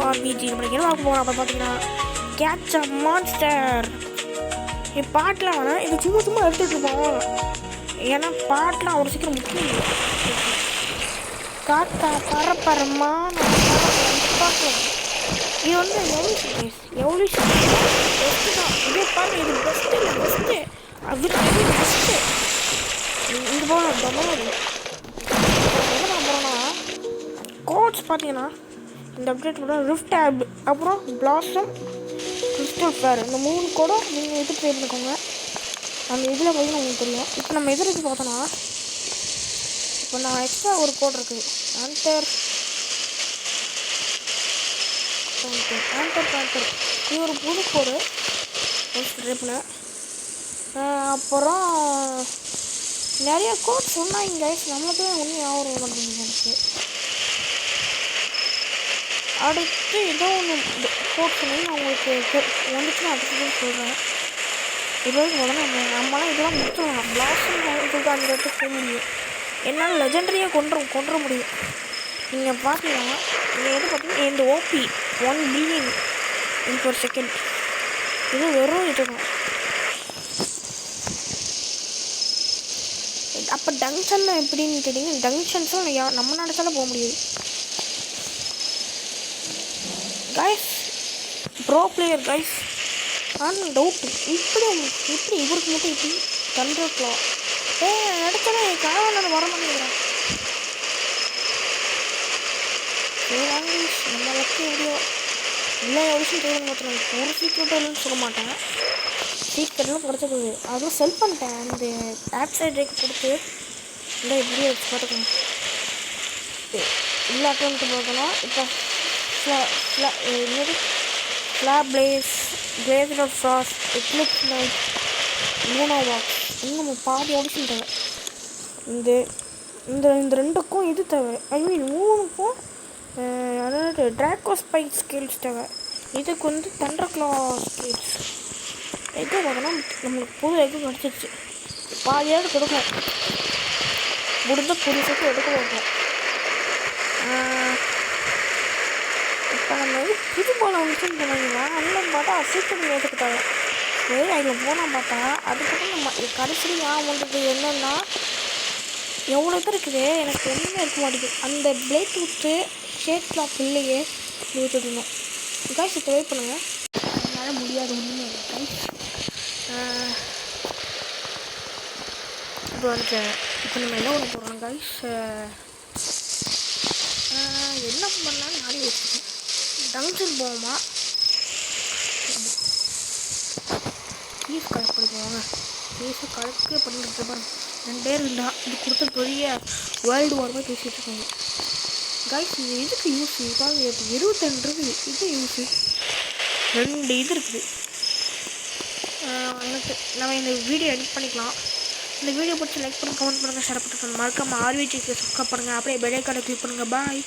RPG நம்ம என்ன பார்க்க போகிறோம் அப்போ பார்த்தீங்கன்னா கேட்ச் அ மான்ஸ்டர். என் பாட்டெலாம் வேணாம், இது சும்மா சும்மா எடுத்துகிட்டு இருப்போம். ஏன்னா பாட்டெலாம் அவ்வளோ சீக்கிரம் முக்கியம். காத்தா பரப்பரமா பார்க்கலாம். இது வந்து எவல்யூஷன் பெஸ்ட்டு தான். இதே பாருங்க, இது பெஸ்ட்டு இல்லை பெஸ்ட்டு அது பெஸ்ட்டு. இது போல டொமைன் என்ன பண்ண போகிறோன்னா கோட்ஸ் பார்த்தீங்கன்னா இந்த அப்டேட்டோட ரிஃப்ட் ஆப் அப்புறம் பிளாசம் கிறிஸ்டல் ஃபேர் இந்த 3 கூட நீங்கள் இது ட்ரை பண்ணிக்கோங்க. அந்த இதில் பார்த்தீங்கன்னா உங்களுக்கு தெரியும். இப்போ நம்ம எதிர்த்து பார்த்தோன்னா இப்போ நான் எக்ஸ்ட்ரா ஒரு கோட் இருக்குது ஆன்டர் இது ஒரு புது கோடு ட்ரை பண்ணேன். அப்புறம் நிறைய கோட் சொன்னாங்க கைஸ், நம்மளுக்கு ஒன்றும் ஞாபகம் மாட்டேங்குது எனக்கு. அடுத்து ஏதோ ஒன்று கோட் பண்ணி நான் உங்களுக்கு வந்துச்சுன்னா அடுத்து சொல்கிறேன். இதுவரைக்கும் முதல்ல நம்மளாம் இதெல்லாம் முடிச்சிடலாம். பிளாஸ்டிங் சொல்லிட்டு அந்த இடத்துக்கு போக முடியும். என்னால் லெஜெண்டரியாக கொண்டுற முடியும். நீங்கள் பார்த்தீங்கன்னா நீங்கள் எது பார்த்தீங்கன்னா இந்த ஓபி 1 பில்லியன் per செகண்ட் இது வெறும் இதுதான். அப்போ டங்ஷனில் எப்படின்னு கேட்டிங்கன்னா டங்ஷன்ஸும் நம்ம நாடுத்தால போக முடியாது கைஸ். Bro player guys. ஆனால் டவுட்டு இப்படி இவருக்கு மட்டும் இப்படி தண்டுக்கலாம். இடத்துல காவலர் வர மாட்டேங்கிறான். நம்ம வச்சு எப்படியோ எல்லா விஷயம் தேவை மாத்திரம் ஒரு சீக்கிரம் சொல்ல மாட்டேன். சீக்கிரம்லாம் கிடச்சிருக்குது அதுவும் செல் பண்ணிட்டேன். அந்த ஆப் சைட்ரேக்கு கொடுத்து இல்லை எப்படியோ வச்சு பார்த்துக்கணும். எல்லா அக்கௌண்ட்டு பார்க்கணும். இப்போ என்னது glaze of frost eclipse night luna walk இன்னும் பாதி ஓடிச்சு தேவை. இந்த இந்த ரெண்டுக்கும் இது தேவை. ஐ மீன் 3க்கும் அதாவது ட்ராக்கோ ஸ்பைக் ஸ்கில்ஸ் தேவை. இதுக்கு வந்து தண்டர் க்ளா ஸ்கில்ஸ். எக்கு பார்த்தோன்னா நம்மளுக்கு புது எக்கு கிடச்சிருச்சு. பாதியாவது கொடுக்கும் முடிஞ்ச புதுசுக்கு எடுக்க வைப்போம். இப்போ நம்ம வந்து புது போல வந்துச்சுன்னு சொன்னீங்கன்னா அண்ணன் பார்த்தா சீக்கிரம் ஏற்றுக்கிட்டாங்க. சரி அதில் போனால் பார்த்தா அதுக்கப்புறம் நம்ம கடைசியில் ஞாபகம் வந்தது என்னென்னா எவ்வளோ தான் இருக்குது எனக்கு ஒன்றுமே இருக்க மாட்டேங்குது. அந்த பிளேட் விட்டு ஷேட் கிளாப் இல்லையே ஊற்றிடணும் கைஸ். இப்போ வெயிட் பண்ணுங்கள், அதனால் முடியாது ஒன்றுமே இல்லை கைஸ். இப்போ நம்ம என்ன பண்ண போகிறோம் கைஸ், என்ன பண்ணலான்னு நானே வச்சுக்கேன். டங்ஷன் போவோமா ஃபீஸ் கலெக்ட் பண்ணி போவாங்க. ஃபீஸை கலெக்டே பண்ணிட்டு இருப்பாங்க. 2 பேர் இருந்தால் இது கொடுத்த பெரிய வேர்ல்டு வார் மாதிரி பேசிகிட்டு இருக்காங்க கைஸ். இது இதுக்கு யூஸ் இதுக்காக 22 இருக்குது. இது யூஸு 2 இது இருக்குது. எனக்கு நம்ம இந்த வீடியோ எடிட் பண்ணிக்கலாம். இந்த வீடியோ பிடிச்சி லைக் பண்ணுங்கள், கமெண்ட் பண்ணுங்கள், ஷேர் பண்ணுங்கள். மறக்காமல் ஆர்விஜிக்கு சப்ஸ்கிரைப் பண்ணுங்கள். அப்படியே பெல் ஐகானை கிளிக் பண்ணுங்கள். பாய்.